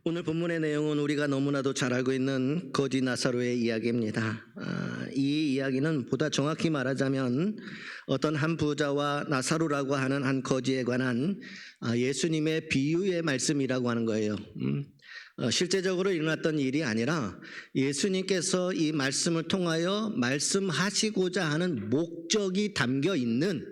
오늘 본문의 내용은 우리가 너무나도 잘 알고 있는 거지 나사로의 이야기입니다. 이 이야기는 보다 정확히 말하자면 어떤 한 부자와 나사로라고 하는 한 거지에 관한 예수님의 비유의 말씀이라고 하는 거예요. 실제적으로 일어났던 일이 아니라 예수님께서 이 말씀을 통하여 말씀하시고자 하는 목적이 담겨 있는,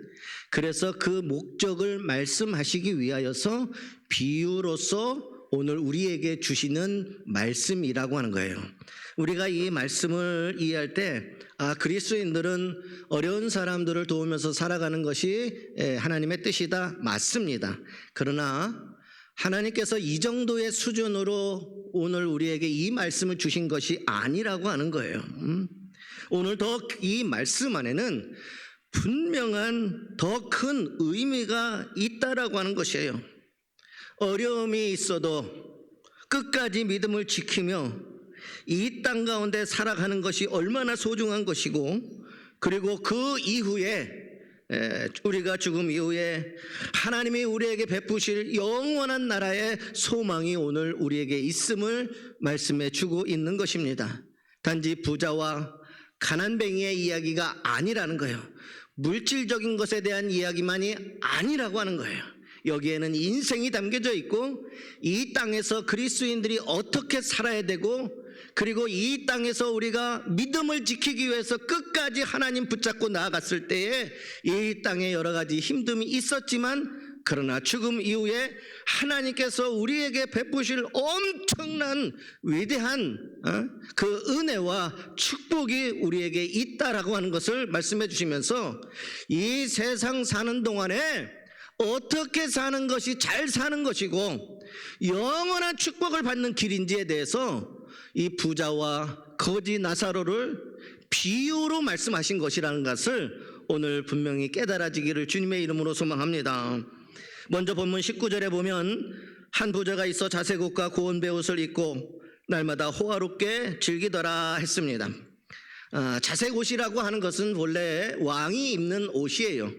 그래서 그 목적을 말씀하시기 위하여서 비유로서 오늘 우리에게 주시는 말씀이라고 하는 거예요. 우리가 이 말씀을 이해할 때 그리스도인들은 어려운 사람들을 도우면서 살아가는 것이 하나님의 뜻이다, 맞습니다. 그러나 하나님께서 이 정도의 수준으로 오늘 우리에게 이 말씀을 주신 것이 아니라고 하는 거예요. 오늘 더 이 말씀 안에는 분명한 더 큰 의미가 있다라고 하는 것이에요. 어려움이 있어도 끝까지 믿음을 지키며 이 땅 가운데 살아가는 것이 얼마나 소중한 것이고, 그리고 그 이후에 우리가 죽음 이후에 하나님이 우리에게 베푸실 영원한 나라의 소망이 오늘 우리에게 있음을 말씀해 주고 있는 것입니다. 단지 부자와 가난뱅이의 이야기가 아니라는 거예요. 물질적인 것에 대한 이야기만이 아니라고 하는 거예요. 여기에는 인생이 담겨져 있고, 이 땅에서 그리스도인들이 어떻게 살아야 되고, 그리고 이 땅에서 우리가 믿음을 지키기 위해서 끝까지 하나님 붙잡고 나아갔을 때에 이 땅에 여러 가지 힘듦이 있었지만, 그러나 죽음 이후에 하나님께서 우리에게 베푸실 엄청난 위대한 그 은혜와 축복이 우리에게 있다라고 하는 것을 말씀해 주시면서, 이 세상 사는 동안에 어떻게 사는 것이 잘 사는 것이고 영원한 축복을 받는 길인지에 대해서 이 부자와 거지 나사로를 비유로 말씀하신 것이라는 것을 오늘 분명히 깨달아지기를 주님의 이름으로 소망합니다. 먼저 본문 19절에 보면, 한 부자가 있어 자색옷과 고운 베옷을 입고 날마다 호화롭게 즐기더라 했습니다. 자색옷이라고 하는 것은 원래 왕이 입는 옷이에요.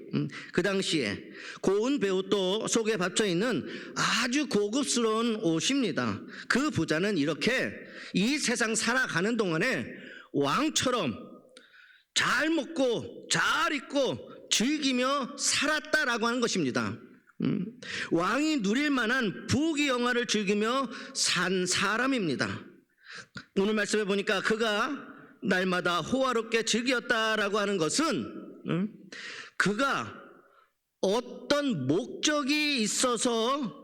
그 당시에 고운 베옷도 속에 받쳐 있는 아주 고급스러운 옷입니다. 그 부자는 이렇게 이 세상 살아가는 동안에 왕처럼 잘 먹고 잘 입고 즐기며 살았다라고 하는 것입니다. 왕이 누릴 만한 부귀영화를 즐기며 산 사람입니다. 오늘 말씀해 보니까 그가 날마다 호화롭게 즐겼다라고 하는 것은 그가 어떤 목적이 있어서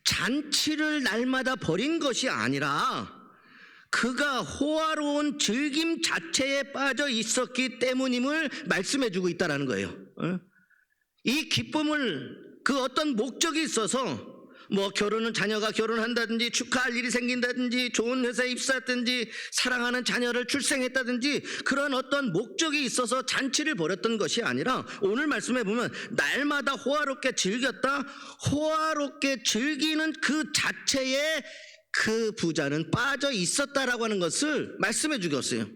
잔치를 날마다 벌인 것이 아니라 그가 호화로운 즐김 자체에 빠져 있었기 때문임을 말씀해 주고 있다는 거예요. 이 기쁨을, 그 어떤 목적이 있어서, 뭐 결혼은 자녀가 결혼한다든지, 축하할 일이 생긴다든지, 좋은 회사에 입사했든지, 사랑하는 자녀를 출생했다든지, 그런 어떤 목적이 있어서 잔치를 벌였던 것이 아니라 오늘 말씀해 보면 날마다 호화롭게 즐겼다, 호화롭게 즐기는 그 자체에 그 부자는 빠져 있었다라고 하는 것을 말씀해 주겠어요.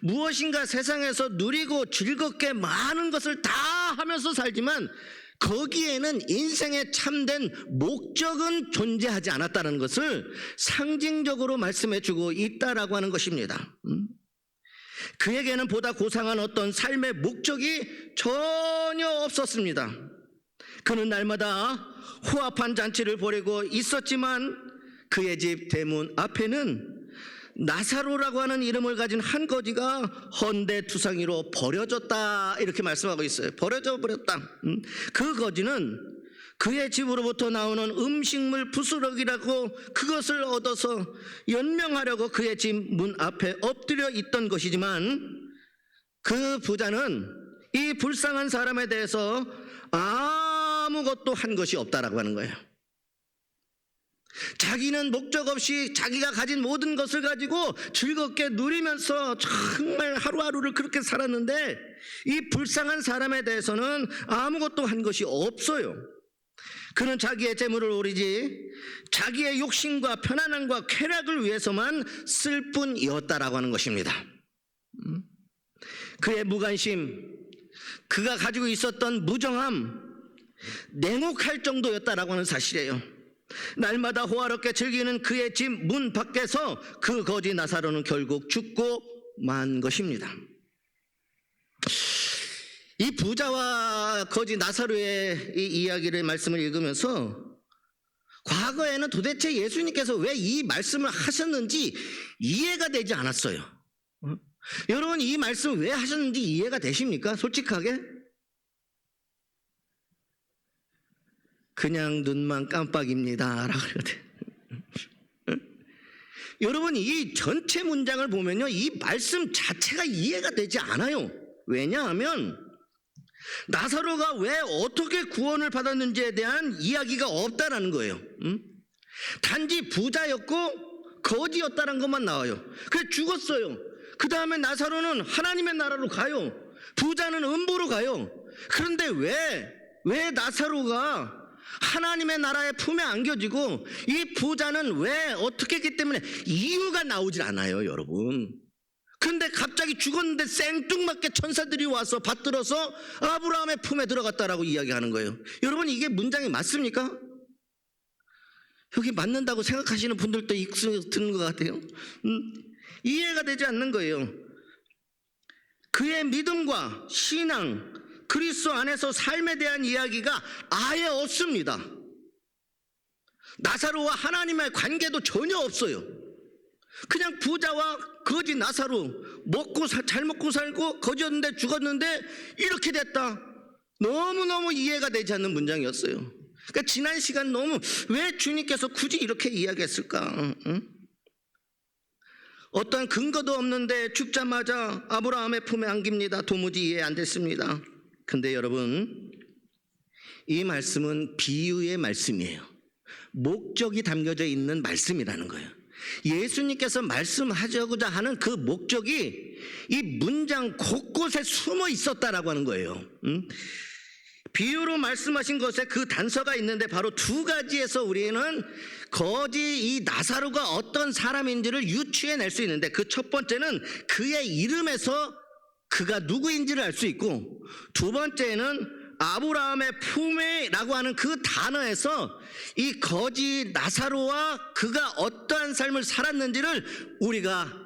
무엇인가 세상에서 누리고 즐겁게 많은 것을 다 하면서 살지만 거기에는 인생의 참된 목적은 존재하지 않았다는 것을 상징적으로 말씀해 주고 있다라고 하는 것입니다. 그에게는 보다 고상한 어떤 삶의 목적이 전혀 없었습니다. 그는 날마다 호합한 잔치를 벌이고 있었지만 그의 집 대문 앞에는 나사로라고 하는 이름을 가진 한 거지가 헌데투성이로 버려졌다, 이렇게 말씀하고 있어요. 버려져 버렸다. 그 거지는 그의 집으로부터 나오는 음식물 부스러기라고 그것을 얻어서 연명하려고 그의 집 문 앞에 엎드려 있던 것이지만, 그 부자는 이 불쌍한 사람에 대해서 아무것도 한 것이 없다라고 하는 거예요. 자기는 목적 없이 자기가 가진 모든 것을 가지고 즐겁게 누리면서 정말 하루하루를 그렇게 살았는데, 이 불쌍한 사람에 대해서는 아무것도 한 것이 없어요. 그는 자기의 재물을 오리지 자기의 욕심과 편안함과 쾌락을 위해서만 쓸 뿐이었다라고 하는 것입니다. 그의 무관심, 그가 가지고 있었던 무정함, 냉혹할 정도였다라고 하는 사실이에요. 날마다 호화롭게 즐기는 그의 집 문 밖에서 그 거지 나사로는 결국 죽고 만 것입니다. 이 부자와 거지 나사로의 이 이야기를 말씀을 읽으면서 과거에는 도대체 예수님께서 왜 이 말씀을 하셨는지 이해가 되지 않았어요. 여러분, 이 말씀 왜 하셨는지 이해가 되십니까? 솔직하게? 그냥 눈만 깜빡입니다 라고 그러거든. 여러분, 이 전체 문장을 보면요, 이 말씀 자체가 이해가 되지 않아요. 왜냐하면 나사로가 왜 어떻게 구원을 받았는지에 대한 이야기가 없다라는 거예요. 단지 부자였고 거지였다는 것만 나와요. 그래서 죽었어요. 그 다음에 나사로는 하나님의 나라로 가요. 부자는 음부로 가요. 그런데 왜 나사로가 하나님의 나라의 품에 안겨지고 이 부자는 왜 어떻게 했기 때문에 이유가 나오질 않아요, 여러분. 근데 갑자기 죽었는데 생뚱맞게 천사들이 와서 받들어서 아브라함의 품에 들어갔다라고 이야기하는 거예요. 여러분, 이게 문장이 맞습니까? 여기 맞는다고 생각하시는 분들도 있는 것 같아요. 이해가 되지 않는 거예요. 그의 믿음과 신앙, 그리스도 안에서 삶에 대한 이야기가 아예 없습니다. 나사로와 하나님의 관계도 전혀 없어요. 그냥 부자와 거지 나사로 잘 먹고 살고 거지였는데 죽었는데 이렇게 됐다. 너무너무 이해가 되지 않는 문장이었어요. 그러니까 지난 시간 너무 왜 주님께서 굳이 이렇게 이야기했을까? 어떠한 근거도 없는데 죽자마자 아브라함의 품에 안깁니다. 도무지 이해 안 됐습니다. 근데 여러분, 이 말씀은 비유의 말씀이에요. 목적이 담겨져 있는 말씀이라는 거예요. 예수님께서 말씀하고자 하는 그 목적이 이 문장 곳곳에 숨어 있었다라고 하는 거예요. 비유로 말씀하신 것에 그 단서가 있는데 바로 두 가지에서 우리는 거지 이 나사로가 어떤 사람인지를 유추해낼 수 있는데, 그 첫 번째는 그의 이름에서 그가 누구인지를 알 수 있고, 두 번째는 아브라함의 품에라고 하는 그 단어에서 이 거지 나사로와 그가 어떠한 삶을 살았는지를 우리가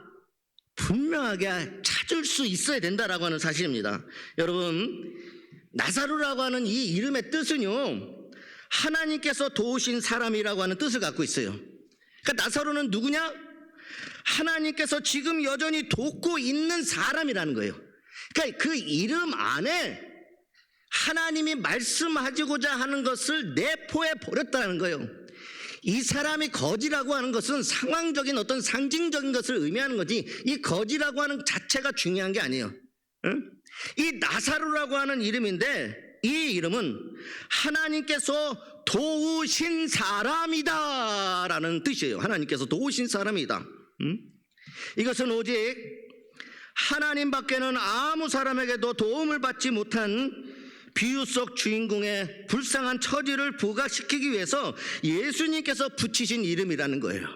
분명하게 찾을 수 있어야 된다라고 하는 사실입니다. 여러분, 나사로라고 하는 이 이름의 뜻은요, 하나님께서 도우신 사람이라고 하는 뜻을 갖고 있어요. 그러니까 나사로는 누구냐? 하나님께서 지금 여전히 돕고 있는 사람이라는 거예요. 그러니까 그 이름 안에 하나님이 말씀하고자 하는 것을 내포해 버렸다는 거예요. 이 사람이 거지라고 하는 것은 상황적인 어떤 상징적인 것을 의미하는 거지, 이 거지라고 하는 자체가 중요한 게 아니에요. 이 나사로라고 하는 이름인데, 이 이름은 하나님께서 도우신 사람이다 라는 뜻이에요. 하나님께서 도우신 사람이다. 이것은 오직 하나님 밖에는 아무 사람에게도 도움을 받지 못한 비유 속 주인공의 불쌍한 처지를 부각시키기 위해서 예수님께서 붙이신 이름이라는 거예요.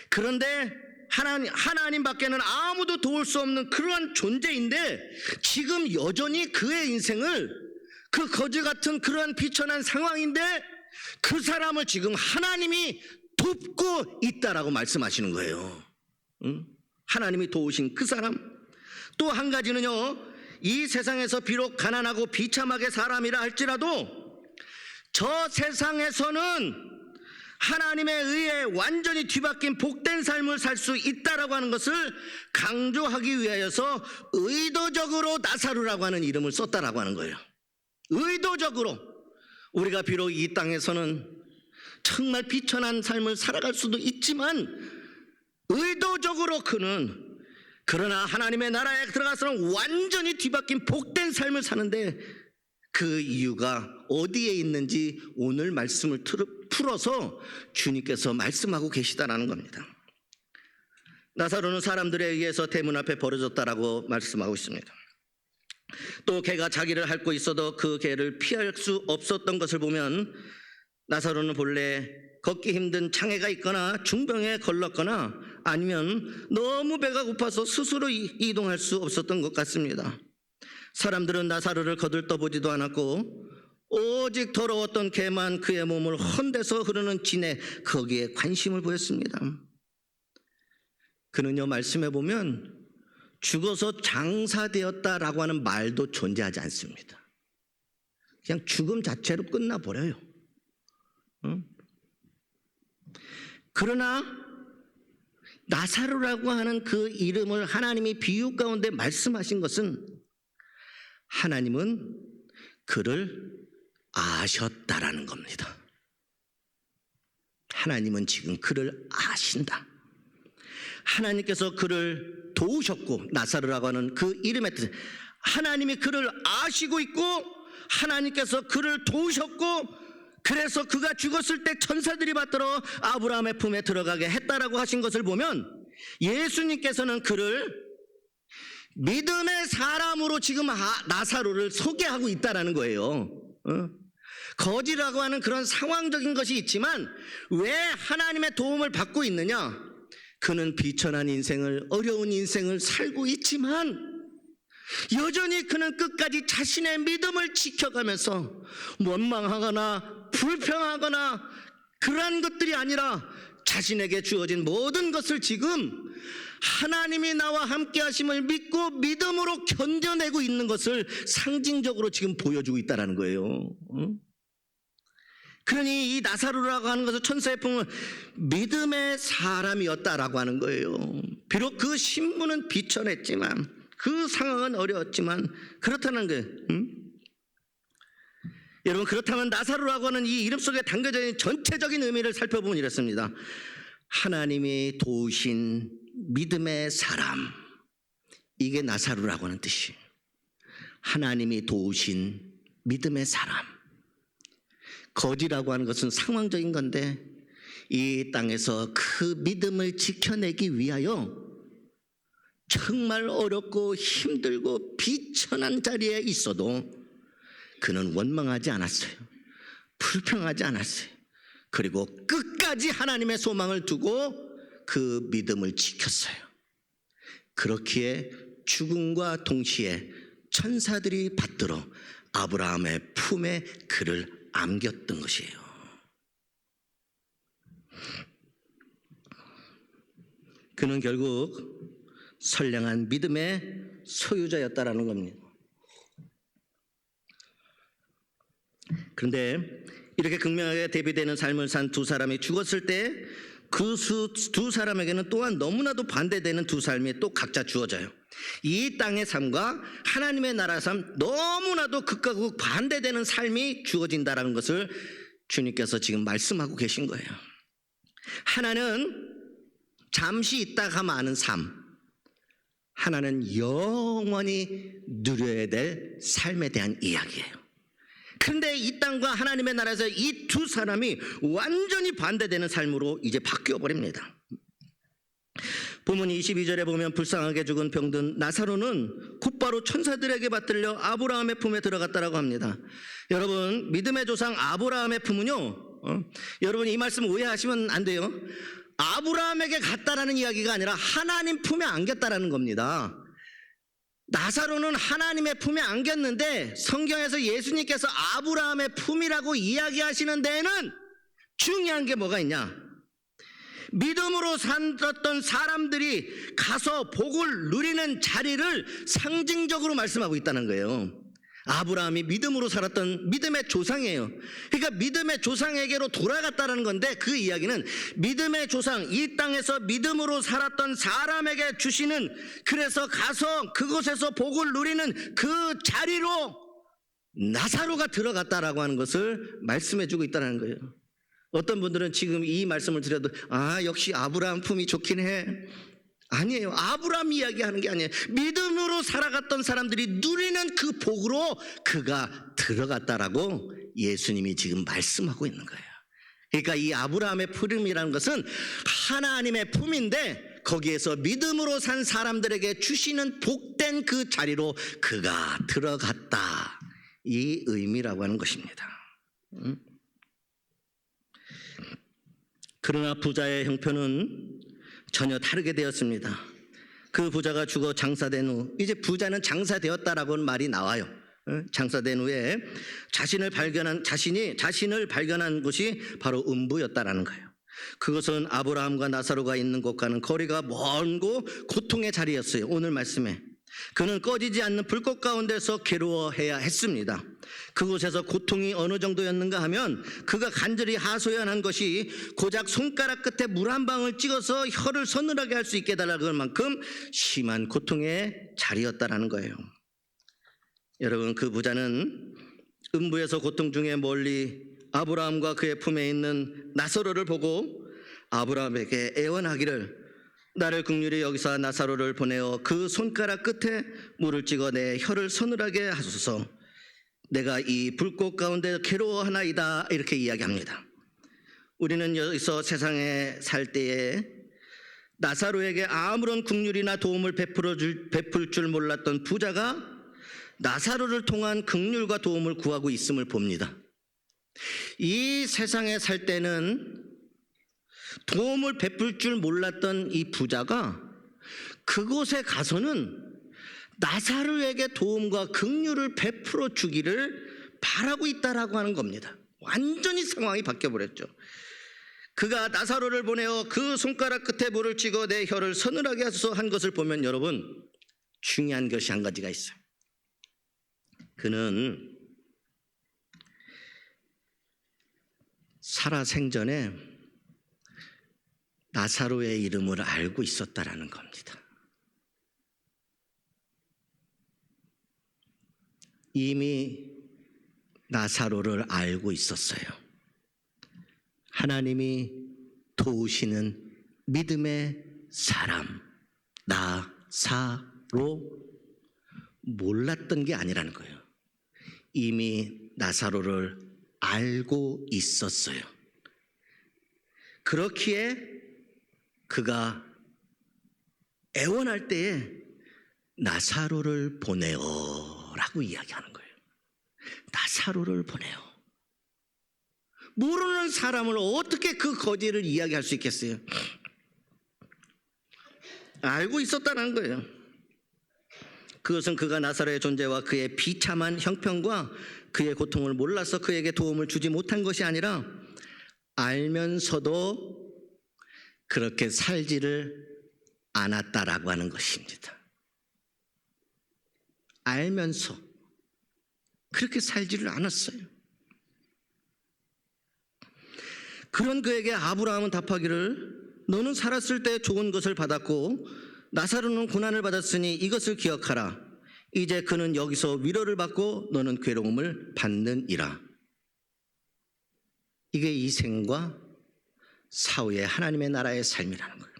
그런데 하나님 밖에는 아무도 도울 수 없는 그러한 존재인데, 지금 여전히 그의 인생을, 그 거지 같은 그러한 비천한 상황인데 그 사람을 지금 하나님이 돕고 있다라고 말씀하시는 거예요. 하나님이 도우신 그 사람. 또 한 가지는요, 이 세상에서 비록 가난하고 비참하게 사람이라 할지라도 저 세상에서는 하나님에 의해 완전히 뒤바뀐 복된 삶을 살 수 있다라고 하는 것을 강조하기 위하여서 의도적으로 나사로라고 하는 이름을 썼다라고 하는 거예요. 의도적으로. 우리가 비록 이 땅에서는 정말 비천한 삶을 살아갈 수도 있지만 의도적으로 그는, 그러나 하나님의 나라에 들어가서는 완전히 뒤바뀐 복된 삶을 사는데 그 이유가 어디에 있는지 오늘 말씀을 풀어서 주님께서 말씀하고 계시다라는 겁니다. 나사로는 사람들에 의해서 대문 앞에 버려졌다라고 말씀하고 있습니다. 또 개가 자기를 핥고 있어도 그 개를 피할 수 없었던 것을 보면 나사로는 본래 걷기 힘든 장애가 있거나 중병에 걸렸거나 아니면 너무 배가 고파서 스스로 이동할 수 없었던 것 같습니다. 사람들은 나사로를 거들떠보지도 않았고 오직 더러웠던 개만 그의 몸을 헌데서 흐르는 진에 거기에 관심을 보였습니다. 그는요, 말씀해 보면 죽어서 장사되었다라고 하는 말도 존재하지 않습니다. 그냥 죽음 자체로 끝나버려요. 그러나 나사로라고 하는 그 이름을 하나님이 비유 가운데 말씀하신 것은 하나님은 그를 아셨다라는 겁니다. 하나님은 지금 그를 아신다. 하나님께서 그를 도우셨고, 나사로라고 하는 그 이름의 뜻, 하나님이 그를 아시고 있고 하나님께서 그를 도우셨고, 그래서 그가 죽었을 때 천사들이 받들어 아브라함의 품에 들어가게 했다라고 하신 것을 보면 예수님께서는 그를 믿음의 사람으로 지금 나사로를 소개하고 있다라는 거예요. 거지라고 하는 그런 상황적인 것이 있지만 왜 하나님의 도움을 받고 있느냐? 그는 비천한 인생을, 어려운 인생을 살고 있지만 여전히 그는 끝까지 자신의 믿음을 지켜가면서 원망하거나 불평하거나 그러한 것들이 아니라 자신에게 주어진 모든 것을 지금 하나님이 나와 함께 하심을 믿고 믿음으로 견뎌내고 있는 것을 상징적으로 지금 보여주고 있다는 거예요. 그러니 이 나사로라고 하는 것은 천사의 품은 믿음의 사람이었다라고 하는 거예요. 비록 그 신분은 비천했지만, 그 상황은 어려웠지만 그렇다는 거예요. 여러분, 그렇다면 나사로라고 하는 이 이름 속에 담겨져 있는 전체적인 의미를 살펴보면 이렇습니다. 하나님이 도우신 믿음의 사람, 이게 나사로라고 하는 뜻이에요. 하나님이 도우신 믿음의 사람. 거지라고 하는 것은 상황적인 건데 이 땅에서 그 믿음을 지켜내기 위하여 정말 어렵고 힘들고 비천한 자리에 있어도 그는 원망하지 않았어요. 불평하지 않았어요. 그리고 끝까지 하나님의 소망을 두고 그 믿음을 지켰어요. 그렇기에 죽음과 동시에 천사들이 받들어 아브라함의 품에 그를 안겼던 것이에요. 그는 결국 선량한 믿음의 소유자였다라는 겁니다. 그런데 이렇게 극명하게 대비되는 삶을 산 두 사람이 죽었을 때 그 두 사람에게는 또한 너무나도 반대되는 두 삶이 또 각자 주어져요. 이 땅의 삶과 하나님의 나라의 삶, 너무나도 극과 극 반대되는 삶이 주어진다는 것을 주님께서 지금 말씀하고 계신 거예요. 하나는 잠시 있다가 마는 삶, 하나는 영원히 누려야 될 삶에 대한 이야기예요. 그런데 이 땅과 하나님의 나라에서 이 두 사람이 완전히 반대되는 삶으로 이제 바뀌어 버립니다. 본문 22절에 보면 불쌍하게 죽은 병든 나사로는 곧바로 천사들에게 받들려 아브라함의 품에 들어갔다라고 합니다. 여러분, 믿음의 조상 아브라함의 품은요, 여러분 이 말씀 오해하시면 안 돼요. 아브라함에게 갔다라는 이야기가 아니라 하나님 품에 안겼다라는 겁니다. 나사로는 하나님의 품에 안겼는데 성경에서 예수님께서 아브라함의 품이라고 이야기하시는 데에는 중요한 게 뭐가 있냐? 믿음으로 살았던 사람들이 가서 복을 누리는 자리를 상징적으로 말씀하고 있다는 거예요. 아브라함이 믿음으로 살았던 믿음의 조상이에요. 그러니까 믿음의 조상에게로 돌아갔다는 건데, 그 이야기는 믿음의 조상, 이 땅에서 믿음으로 살았던 사람에게 주시는, 그래서 가서 그곳에서 복을 누리는 그 자리로 나사로가 들어갔다라고 하는 것을 말씀해 주고 있다는 거예요. 어떤 분들은 지금 이 말씀을 드려도 역시 아브라함 품이 좋긴 해. 아니에요. 아브라함 이야기하는 게 아니에요. 믿음으로 살아갔던 사람들이 누리는 그 복으로 그가 들어갔다라고 예수님이 지금 말씀하고 있는 거예요. 그러니까 이 아브라함의 품이라는 것은 하나님의 품인데 거기에서 믿음으로 산 사람들에게 주시는 복된 그 자리로 그가 들어갔다, 이 의미라고 하는 것입니다. 그러나 부자의 형편은 전혀 다르게 되었습니다. 그 부자가 죽어 장사된 후 이제 부자는 장사되었다라고 말이 나와요. 장사된 후에 자신을 발견한 곳이 바로 음부였다라는 거예요. 그것은 아브라함과 나사로가 있는 곳과는 거리가 멀고 고통의 자리였어요. 오늘 말씀에 그는 꺼지지 않는 불꽃 가운데서 괴로워해야 했습니다. 그곳에서 고통이 어느 정도였는가 하면 그가 간절히 하소연한 것이 고작 손가락 끝에 물 한 방울 찍어서 혀를 서늘하게 할 수 있게 해달라는 만큼 심한 고통의 자리였다라는 거예요. 여러분, 그 부자는 음부에서 고통 중에 멀리 아브라함과 그의 품에 있는 나사로를 보고 아브라함에게 애원하기를, 나를 긍휼히 여기사 나사로를 보내어 그 손가락 끝에 물을 찍어 내 혀를 서늘하게 하소서. 내가 이 불꽃 가운데 괴로워하나이다. 이렇게 이야기합니다. 우리는 여기서 세상에 살 때에 나사로에게 아무런 긍휼이나 도움을 베풀 줄 몰랐던 부자가 나사로를 통한 긍휼과 도움을 구하고 있음을 봅니다. 이 세상에 살 때는 도움을 베풀 줄 몰랐던 이 부자가 그곳에 가서는 나사로에게 도움과 긍휼을 베풀어 주기를 바라고 있다라고 하는 겁니다. 완전히 상황이 바뀌어버렸죠. 그가 나사로를 보내어 그 손가락 끝에 물을 찍어 내 혀를 서늘하게 하소서 한 것을 보면 여러분, 중요한 것이 한 가지가 있어요. 그는 살아생전에 나사로의 이름을 알고 있었다라는 겁니다. 이미 나사로를 알고 있었어요. 하나님이 도우시는 믿음의 사람 나사로, 몰랐던 게 아니라는 거예요. 이미 나사로를 알고 있었어요. 그렇기에 그가 애원할 때에 나사로를 보내어라고 이야기하는 거예요. 나사로를 보내어. 모르는 사람을 어떻게 그 거지를 이야기할 수 있겠어요? 알고 있었다는 거예요. 그것은 그가 나사로의 존재와 그의 비참한 형편과 그의 고통을 몰라서 그에게 도움을 주지 못한 것이 아니라 알면서도 그렇게 살지를 않았다라고 하는 것입니다. 알면서 그렇게 살지를 않았어요. 그런 그에게 아브라함은 답하기를, 너는 살았을 때 좋은 것을 받았고 나사로는 고난을 받았으니 이것을 기억하라. 이제 그는 여기서 위로를 받고 너는 괴로움을 받느니라. 이게 이 생과 사후의 하나님의 나라의 삶이라는 거예요.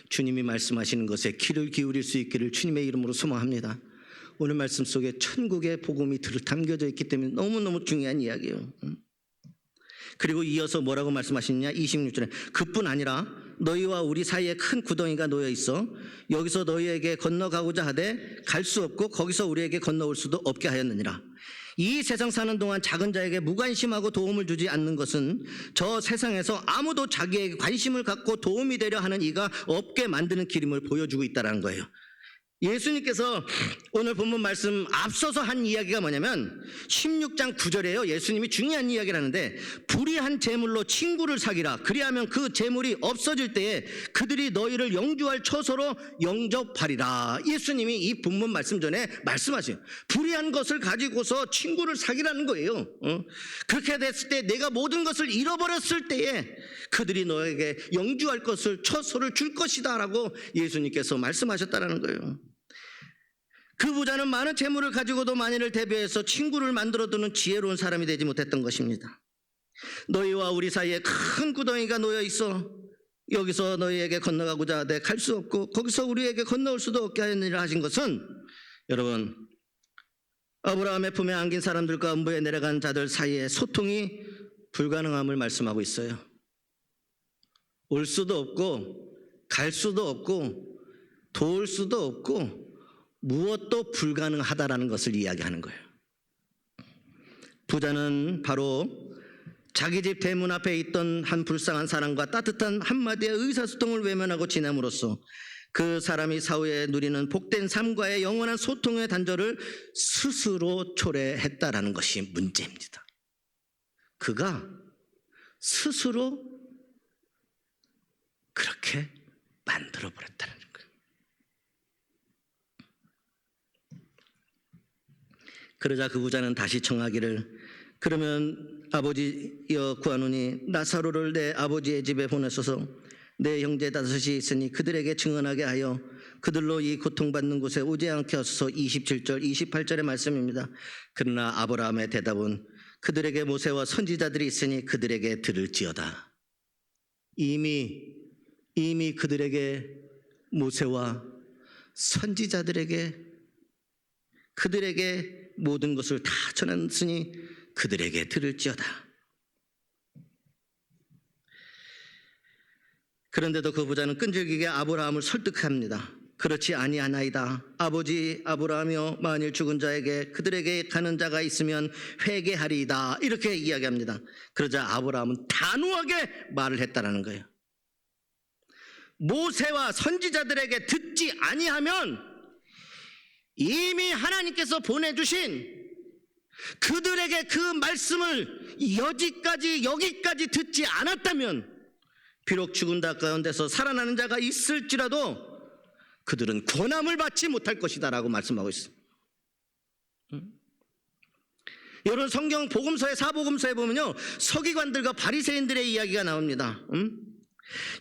주님이 말씀하시는 것에 귀를 기울일 수 있기를 주님의 이름으로 소망합니다. 오늘 말씀 속에 천국의 복음이 담겨져 있기 때문에 너무너무 중요한 이야기예요. 그리고 이어서 뭐라고 말씀하시느냐, 26절에 그뿐 아니라 너희와 우리 사이에 큰 구덩이가 놓여 있어 여기서 너희에게 건너가고자 하되 갈 수 없고 거기서 우리에게 건너올 수도 없게 하였느니라. 이 세상 사는 동안 작은 자에게 무관심하고 도움을 주지 않는 것은 저 세상에서 아무도 자기에게 관심을 갖고 도움이 되려 하는 이가 없게 만드는 길임을 보여주고 있다는 거예요. 예수님께서 오늘 본문 말씀 앞서서 한 이야기가 뭐냐면 16장 9절에요. 예수님이 중요한 이야기를 하는데, 불의한 재물로 친구를 사귀라. 그리하면 그 재물이 없어질 때에 그들이 너희를 영주할 처소로 영접하리라. 예수님이 이 본문 말씀 전에 말씀하세요. 불의한 것을 가지고서 친구를 사귀라는 거예요. 그렇게 됐을 때, 내가 모든 것을 잃어버렸을 때에 그들이 너에게 영주할 것을, 처소를 줄 것이다 라고 예수님께서 말씀하셨다는 거예요. 그 부자는 많은 재물을 가지고도 만일을 대비해서 친구를 만들어두는 지혜로운 사람이 되지 못했던 것입니다. 너희와 우리 사이에 큰 구덩이가 놓여 있어 여기서 너희에게 건너가고자 하되 갈 수 없고 거기서 우리에게 건너올 수도 없게 하였느니라 하신 것은, 여러분, 아브라함의 품에 안긴 사람들과 음부에 내려간 자들 사이에 소통이 불가능함을 말씀하고 있어요. 올 수도 없고 갈 수도 없고 도울 수도 없고 무엇도 불가능하다라는 것을 이야기하는 거예요. 부자는 바로 자기 집 대문 앞에 있던 한 불쌍한 사람과 따뜻한 한마디의 의사소통을 외면하고 지남으로써 그 사람이 사후에 누리는 복된 삶과의 영원한 소통의 단절을 스스로 초래했다라는 것이 문제입니다. 그가 스스로 그렇게 만들어버렸다는 거예요. 그러자 그 부자는 다시 청하기를, 그러면 아버지여 구하노니 나사로를 내 아버지의 집에 보내소서. 내 형제 다섯이 있으니 그들에게 증언하게 하여 그들로 이 고통받는 곳에 오지 않게 하소서. 27절 28절의 말씀입니다. 그러나 아브라함의 대답은 그들에게 모세와 선지자들이 있으니 그들에게 들을지어다. 이미 그들에게 모세와 선지자들에게 그들에게 모든 것을 다 전했으니 그들에게 들을지어다. 그런데도 그 부자는 끈질기게 아브라함을 설득합니다. 그렇지 아니하나이다. 아버지 아브라함이여, 만일 죽은 자에게 그들에게 가는 자가 있으면 회개하리이다. 이렇게 이야기합니다. 그러자 아브라함은 단호하게 말을 했다라는 거예요. 모세와 선지자들에게 듣지 아니하면 이미 하나님께서 보내주신 그들에게 그 말씀을 여기까지 듣지 않았다면 비록 죽은 자 가운데서 살아나는 자가 있을지라도 그들은 권함을 받지 못할 것이다 라고 말씀하고 있습니다. 여러분, 성경 복음서의 사복음서에 보면요, 서기관들과 바리새인들의 이야기가 나옵니다.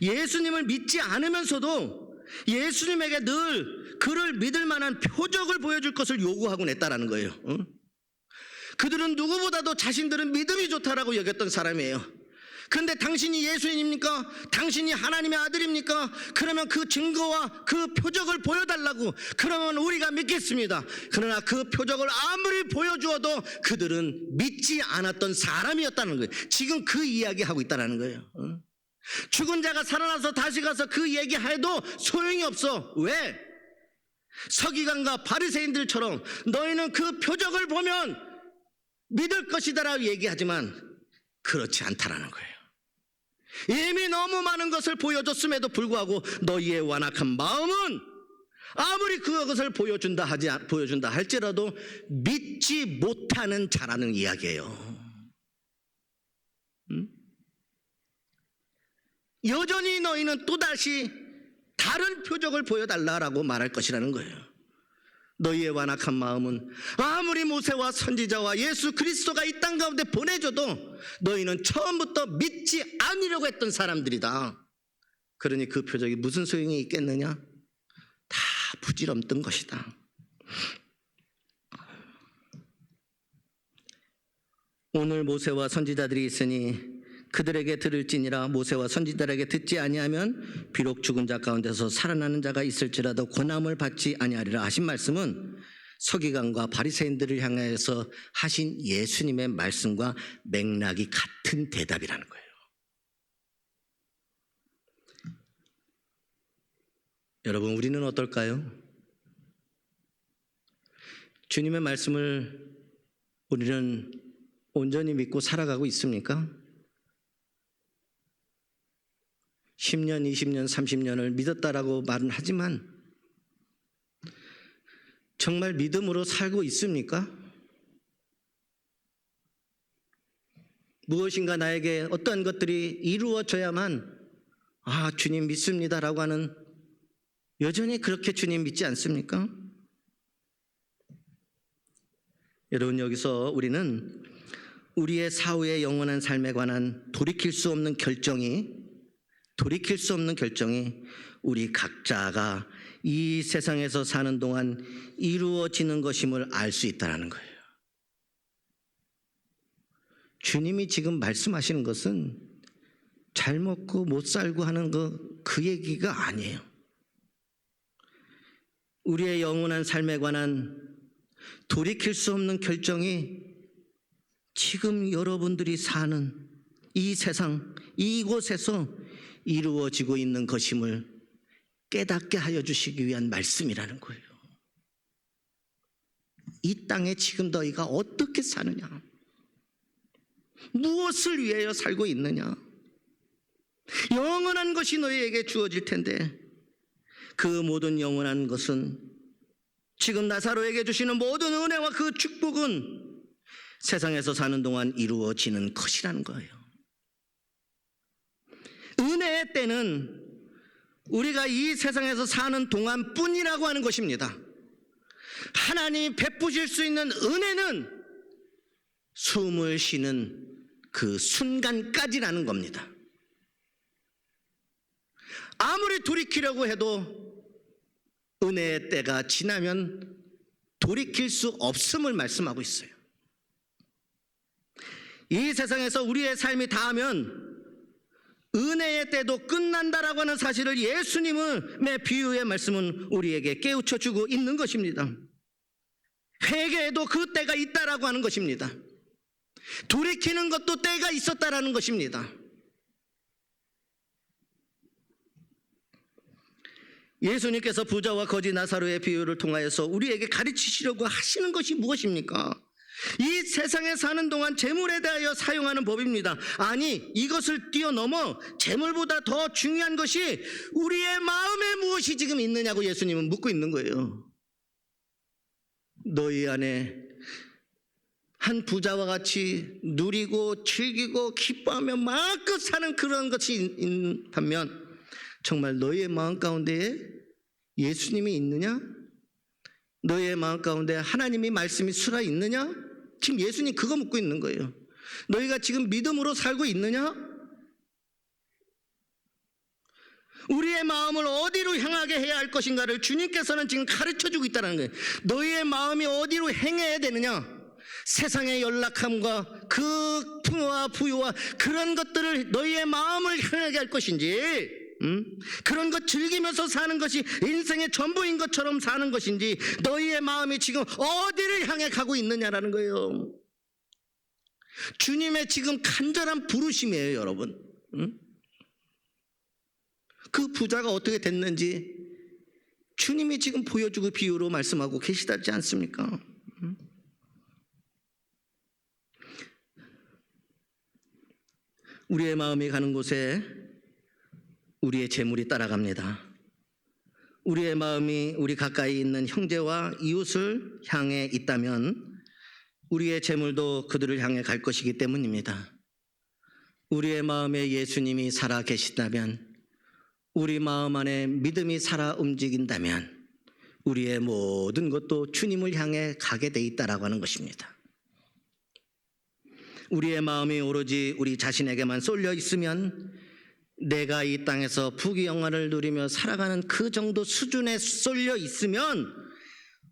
예수님을 믿지 않으면서도 예수님에게 늘 그를 믿을 만한 표적을 보여줄 것을 요구하곤 했다라는 거예요. 그들은 누구보다도 자신들은 믿음이 좋다라고 여겼던 사람이에요. 근데 당신이 예수님입니까? 당신이 하나님의 아들입니까? 그러면 그 증거와 그 표적을 보여달라고, 그러면 우리가 믿겠습니다. 그러나 그 표적을 아무리 보여주어도 그들은 믿지 않았던 사람이었다는 거예요. 지금 그 이야기하고 있다는 거예요. 죽은 자가 살아나서 다시 가서 그 얘기해도 소용이 없어. 왜? 서기관과 바리새인들처럼 너희는 그 표적을 보면 믿을 것이다라고 얘기하지만 그렇지 않다라는 거예요. 이미 너무 많은 것을 보여줬음에도 불구하고 너희의 완악한 마음은 아무리 그것을 보여준다 할지라도 믿지 못하는 자라는 이야기예요. 여전히 너희는 또다시 다른 표적을 보여달라고 말할 것이라는 거예요. 너희의 완악한 마음은 아무리 모세와 선지자와 예수 그리스도가 이 땅 가운데 보내줘도 너희는 처음부터 믿지 않으려고 했던 사람들이다. 그러니 그 표적이 무슨 소용이 있겠느냐? 다 부질없던 것이다. 오늘 모세와 선지자들이 있으니 그들에게 들을지니라. 모세와 선지자들에게 듣지 아니하면 비록 죽은 자 가운데서 살아나는 자가 있을지라도 권함을 받지 아니하리라 하신 말씀은 서기관과 바리새인들을 향해서 하신 예수님의 말씀과 맥락이 같은 대답이라는 거예요. 여러분, 우리는 어떨까요? 주님의 말씀을 우리는 온전히 믿고 살아가고 있습니까? 10년, 20년, 30년을 믿었다라고 말은 하지만 정말 믿음으로 살고 있습니까? 무엇인가 나에게 어떠한 것들이 이루어져야만 주님 믿습니다라고 하는, 여전히 그렇게 주님 믿지 않습니까? 여러분, 여기서 우리는 우리의 사후의 영원한 삶에 관한 돌이킬 수 없는 결정이 우리 각자가 이 세상에서 사는 동안 이루어지는 것임을 알 수 있다는 거예요. 주님이 지금 말씀하시는 것은 잘 먹고 못 살고 하는 그 얘기가 아니에요. 우리의 영원한 삶에 관한 돌이킬 수 없는 결정이 지금 여러분들이 사는 이 세상, 이곳에서 이루어지고 있는 것임을 깨닫게 하여 주시기 위한 말씀이라는 거예요. 이 땅에 지금 너희가 어떻게 사느냐, 무엇을 위하여 살고 있느냐, 영원한 것이 너희에게 주어질 텐데 그 모든 영원한 것은 지금 나사로에게 주시는 모든 은혜와 그 축복은 세상에서 사는 동안 이루어지는 것이라는 거예요. 은혜의 때는 우리가 이 세상에서 사는 동안뿐이라고 하는 것입니다. 하나님이 베푸실 수 있는 은혜는 숨을 쉬는 그 순간까지라는 겁니다. 아무리 돌이키려고 해도 은혜의 때가 지나면 돌이킬 수 없음을 말씀하고 있어요. 이 세상에서 우리의 삶이 다하면 은혜의 때도 끝난다라고 하는 사실을 예수님의 비유의 말씀은 우리에게 깨우쳐 주고 있는 것입니다. 회개에도 그 때가 있다라고 하는 것입니다. 돌이키는 것도 때가 있었다라는 것입니다. 예수님께서 부자와 거지 나사로의 비유를 통하여서 우리에게 가르치시려고 하시는 것이 무엇입니까? 이 세상에 사는 동안 재물에 대하여 사용하는 법입니다. 아니, 이것을 뛰어넘어 재물보다 더 중요한 것이 우리의 마음에 무엇이 지금 있느냐고 예수님은 묻고 있는 거예요. 너희 안에 한 부자와 같이 누리고 즐기고 기뻐하며 마음껏 사는 그런 것이 있는 반면 정말 너희의 마음 가운데에 예수님이 있느냐? 너희의 마음 가운데 하나님이 말씀이 살아 있느냐? 지금 예수님 그거 묻고 있는 거예요. 너희가 지금 믿음으로 살고 있느냐? 우리의 마음을 어디로 향하게 해야 할 것인가를 주님께서는 지금 가르쳐주고 있다는 거예요. 너희의 마음이 어디로 행해야 되느냐? 세상의 연락함과 그 풍요와 부유와 그런 것들을 너희의 마음을 향하게 할 것인지, 그런 것 즐기면서 사는 것이 인생의 전부인 것처럼 사는 것인지, 너희의 마음이 지금 어디를 향해 가고 있느냐라는 거예요. 주님의 지금 간절한 부르심이에요, 여러분. 그 부자가 어떻게 됐는지 주님이 지금 보여주고 비유로 말씀하고 계시다지 않습니까? 우리의 마음이 가는 곳에 우리의 재물이 따라갑니다. 우리의 마음이 우리 가까이 있는 형제와 이웃을 향해 있다면 우리의 재물도 그들을 향해 갈 것이기 때문입니다. 우리의 마음에 예수님이 살아 계신다면, 우리 마음 안에 믿음이 살아 움직인다면 우리의 모든 것도 주님을 향해 가게 돼 있다라고 하는 것입니다. 우리의 마음이 오로지 우리 자신에게만 쏠려 있으면 내가 이 땅에서 부귀영화를 누리며 살아가는 그 정도 수준에 쏠려 있으면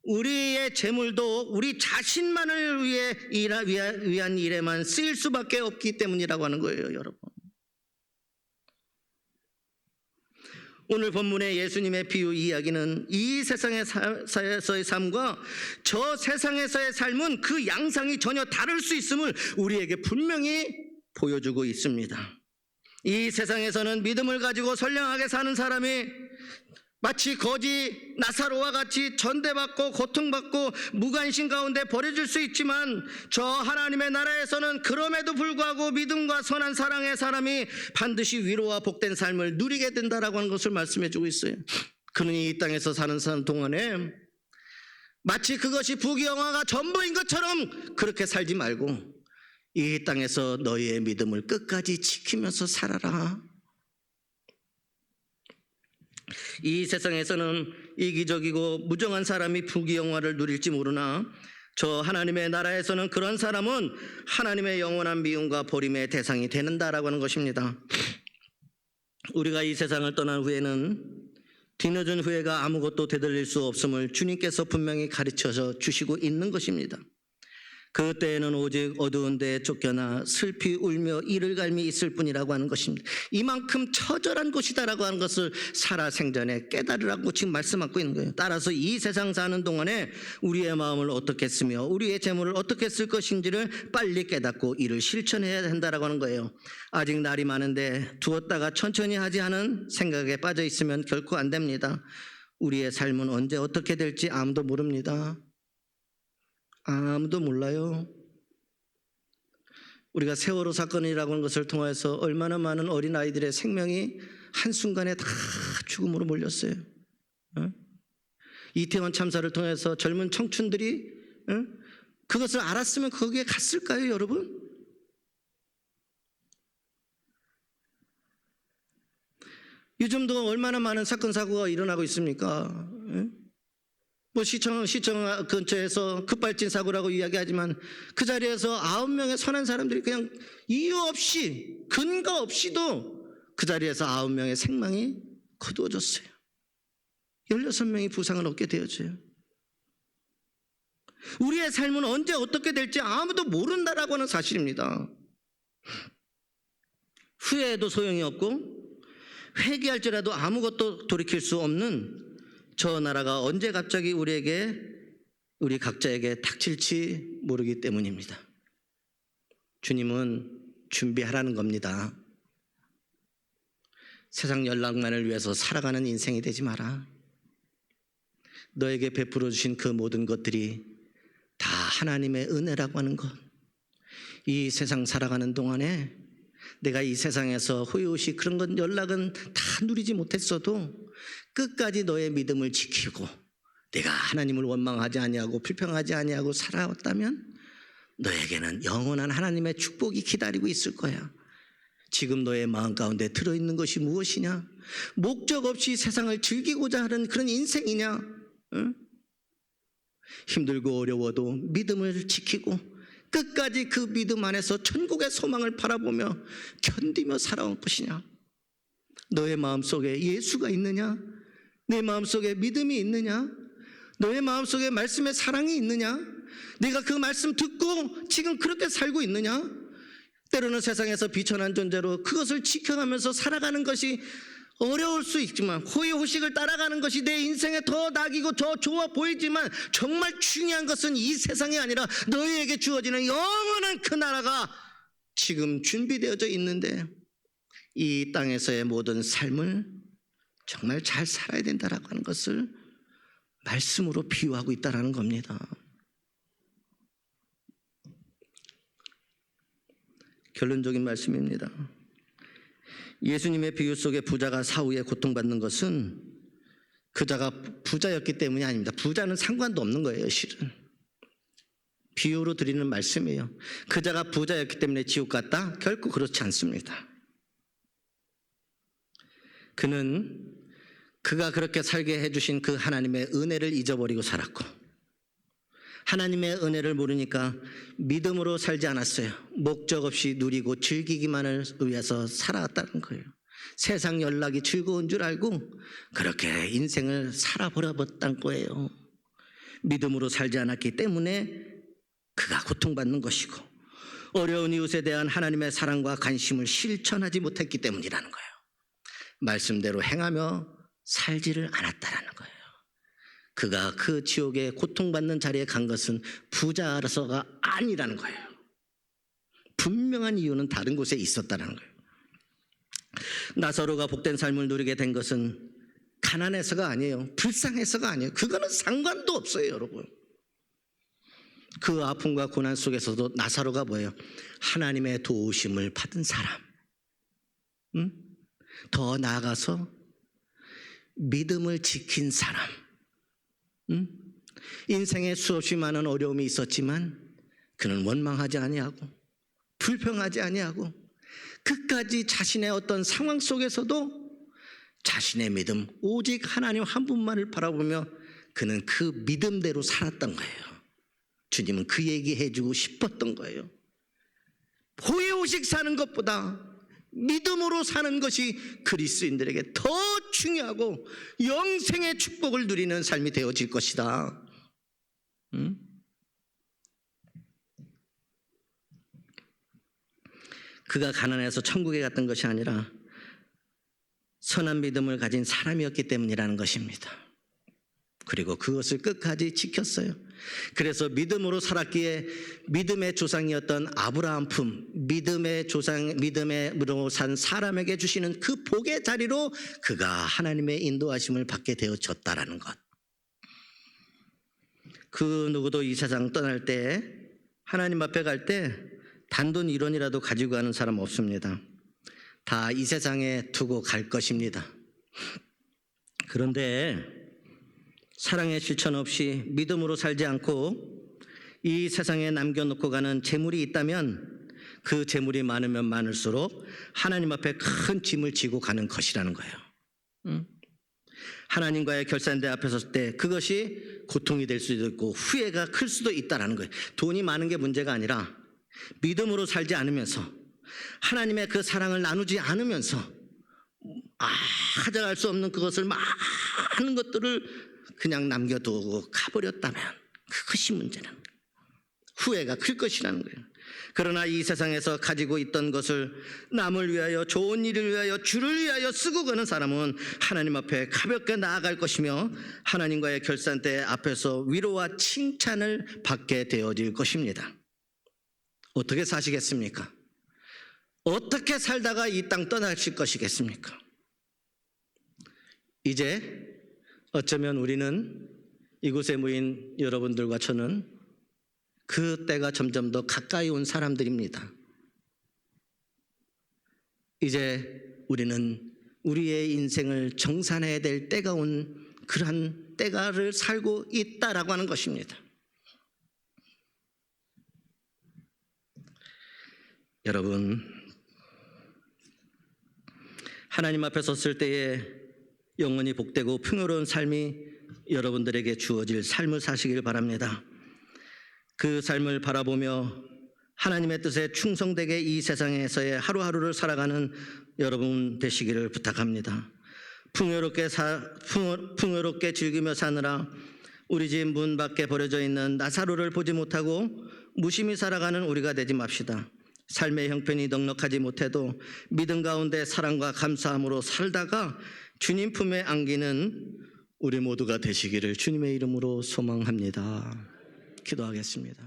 우리의 재물도 우리 자신만을 위한 일에만 쓰일 수밖에 없기 때문이라고 하는 거예요, 여러분. 오늘 본문의 예수님의 비유 이야기는 이 세상에서의 삶과 저 세상에서의 삶은 그 양상이 전혀 다를 수 있음을 우리에게 분명히 보여주고 있습니다. 이 세상에서는 믿음을 가지고 선량하게 사는 사람이 마치 거지 나사로와 같이 전대받고 고통받고 무관심 가운데 버려질 수 있지만, 저 하나님의 나라에서는 그럼에도 불구하고 믿음과 선한 사랑의 사람이 반드시 위로와 복된 삶을 누리게 된다라고 하는 것을 말씀해 주고 있어요. 그러니 이 땅에서 사는 동안에 마치 그것이 부귀영화가 전부인 것처럼 그렇게 살지 말고 이 땅에서 너희의 믿음을 끝까지 지키면서 살아라. 이 세상에서는 이기적이고 무정한 사람이 부귀영화를 누릴지 모르나 저 하나님의 나라에서는 그런 사람은 하나님의 영원한 미움과 버림의 대상이 되는다라고 하는 것입니다. 우리가 이 세상을 떠난 후에는 뒤늦은 후회가 아무것도 되돌릴 수 없음을 주님께서 분명히 가르쳐 주시고 있는 것입니다. 그때에는 오직 어두운 데에 쫓겨나 슬피 울며 이를 갈미 있을 뿐이라고 하는 것입니다. 이만큼 처절한 곳이다라고 하는 것을 살아생전에 깨달으라고 지금 말씀하고 있는 거예요. 따라서 이 세상 사는 동안에 우리의 마음을 어떻게 쓰며 우리의 재물을 어떻게 쓸 것인지를 빨리 깨닫고 이를 실천해야 된다라고 하는 거예요. 아직 날이 많은데 두었다가 천천히 하지 않은 생각에 빠져 있으면 결코 안 됩니다. 우리의 삶은 언제 어떻게 될지 아무도 모릅니다. 아무도 몰라요. 우리가 세월호 사건이라고 하는 것을 통해서 얼마나 많은 어린아이들의 생명이 한순간에 다 죽음으로 몰렸어요. 어? 이태원 참사를 통해서 젊은 청춘들이 그것을 알았으면 거기에 갔을까요, 여러분? 요즘도 얼마나 많은 사건 사고가 일어나고 있습니까? 뭐 시청 근처에서 급발진 사고라고 이야기하지만 그 자리에서 9명의 선한 사람들이 그냥 이유 없이 근거 없이도 그 자리에서 9명의 생명이 거두어졌어요. 16명이 부상을 얻게 되어져요. 우리의 삶은 언제 어떻게 될지 아무도 모른다라고 하는 사실입니다. 후회해도 소용이 없고 회개할지라도 아무것도 돌이킬 수 없는 저 나라가 언제 갑자기 우리 각자에게 닥칠지 모르기 때문입니다. 주님은 준비하라는 겁니다. 세상 연락만을 위해서 살아가는 인생이 되지 마라. 너에게 베풀어 주신 그 모든 것들이 다 하나님의 은혜라고 하는 것. 이 세상 살아가는 동안에 내가 이 세상에서 호의호식 그런 건 연락은 다 누리지 못했어도 끝까지 너의 믿음을 지키고 내가 하나님을 원망하지 아니하고 불평하지 아니하고 살아왔다면 너에게는 영원한 하나님의 축복이 기다리고 있을 거야. 지금 너의 마음 가운데 들어있는 것이 무엇이냐? 목적 없이 세상을 즐기고자 하는 그런 인생이냐? 응? 힘들고 어려워도 믿음을 지키고 끝까지 그 믿음 안에서 천국의 소망을 바라보며 견디며 살아온 것이냐? 너의 마음속에 예수가 있느냐? 내 마음속에 믿음이 있느냐? 너의 마음속에 말씀의 사랑이 있느냐? 내가 그 말씀 듣고 지금 그렇게 살고 있느냐? 때로는 세상에서 비천한 존재로 그것을 지켜가면서 살아가는 것이 어려울 수 있지만 호의호식을 따라가는 것이 내 인생에 더 낙이고 더 좋아 보이지만 정말 중요한 것은 이 세상이 아니라 너희에게 주어지는 영원한 그 나라가 지금 준비되어져 있는데 이 땅에서의 모든 삶을 정말 잘 살아야 된다라고 하는 것을 말씀으로 비유하고 있다라는 겁니다. 결론적인 말씀입니다. 예수님의 비유 속에 부자가 사후에 고통받는 것은 그자가 부자였기 때문이 아닙니다. 부자는 상관도 없는 거예요, 실은. 비유로 드리는 말씀이에요. 그자가 부자였기 때문에 지옥 갔다? 결코 그렇지 않습니다. 그가 그렇게 살게 해주신 그 하나님의 은혜를 잊어버리고 살았고 하나님의 은혜를 모르니까 믿음으로 살지 않았어요. 목적 없이 누리고 즐기기만을 위해서 살아왔다는 거예요. 세상 연락이 즐거운 줄 알고 그렇게 인생을 살아버렸다는 거예요. 믿음으로 살지 않았기 때문에 그가 고통받는 것이고 어려운 이웃에 대한 하나님의 사랑과 관심을 실천하지 못했기 때문이라는 거예요. 말씀대로 행하며 살지를 않았다라는 거예요. 그가 그 지옥에 고통받는 자리에 간 것은 부자라서가 아니라는 거예요. 분명한 이유는 다른 곳에 있었다는 거예요. 나사로가 복된 삶을 누리게 된 것은 가난해서가 아니에요. 불쌍해서가 아니에요. 그거는 상관도 없어요, 여러분. 그 아픔과 고난 속에서도 나사로가 뭐예요? 하나님의 도우심을 받은 사람. 더 나아가서 믿음을 지킨 사람. 인생에 수없이 많은 어려움이 있었지만 그는 원망하지 아니하고 불평하지 아니하고 끝까지 자신의 어떤 상황 속에서도 자신의 믿음 오직 하나님 한 분만을 바라보며 그는 그 믿음대로 살았던 거예요. 주님은 그 얘기해 주고 싶었던 거예요. 호의호식 사는 것보다 믿음으로 사는 것이 그리스도인들에게 더 중요하고 영생의 축복을 누리는 삶이 되어질 것이다. 그가 가난해서 천국에 갔던 것이 아니라 선한 믿음을 가진 사람이었기 때문이라는 것입니다. 그리고 그것을 끝까지 지켰어요. 그래서 믿음으로 살았기에 믿음의 조상이었던 아브라함 품, 믿음으로 산 사람에게 주시는 그 복의 자리로 그가 하나님의 인도하심을 받게 되어졌다라는 것. 그 누구도 이 세상 떠날 때 하나님 앞에 갈 때 단돈 1원이라도 가지고 가는 사람 없습니다. 다 이 세상에 두고 갈 것입니다. 그런데 사랑의 실천 없이 믿음으로 살지 않고 이 세상에 남겨놓고 가는 재물이 있다면 그 재물이 많으면 많을수록 하나님 앞에 큰 짐을 지고 가는 것이라는 거예요. 하나님과의 결산대 앞에 섰을 때 그것이 고통이 될 수도 있고 후회가 클 수도 있다는 거예요. 돈이 많은 게 문제가 아니라 믿음으로 살지 않으면서 하나님의 그 사랑을 나누지 않으면서 가져갈 수 없는 그것을 많은 것들을 그냥 남겨두고 가버렸다면 그것이 문제는 후회가 클 것이라는 거예요. 그러나 이 세상에서 가지고 있던 것을 남을 위하여 좋은 일을 위하여 주를 위하여 쓰고 가는 사람은 하나님 앞에 가볍게 나아갈 것이며 하나님과의 결산대 앞에서 위로와 칭찬을 받게 되어질 것입니다. 어떻게 사시겠습니까? 어떻게 살다가 이 땅 떠나실 것이겠습니까? 이제 어쩌면 우리는 이곳에 모인 여러분들과 저는 그 때가 점점 더 가까이 온 사람들입니다. 이제 우리는 우리의 인생을 정산해야 될 때가 온 그러한 때가를 살고 있다라고 하는 것입니다. 여러분, 하나님 앞에 섰을 때에 영원히 복되고 풍요로운 삶이 여러분들에게 주어질 삶을 사시길 바랍니다. 그 삶을 바라보며 하나님의 뜻에 충성되게 이 세상에서의 하루하루를 살아가는 여러분 되시기를 부탁합니다. 풍요롭게 즐기며 사느라 우리 집 문 밖에 버려져 있는 나사로를 보지 못하고 무심히 살아가는 우리가 되지 맙시다. 삶의 형편이 넉넉하지 못해도 믿음 가운데 사랑과 감사함으로 살다가 주님 품에 안기는 우리 모두가 되시기를 주님의 이름으로 소망합니다. 기도하겠습니다.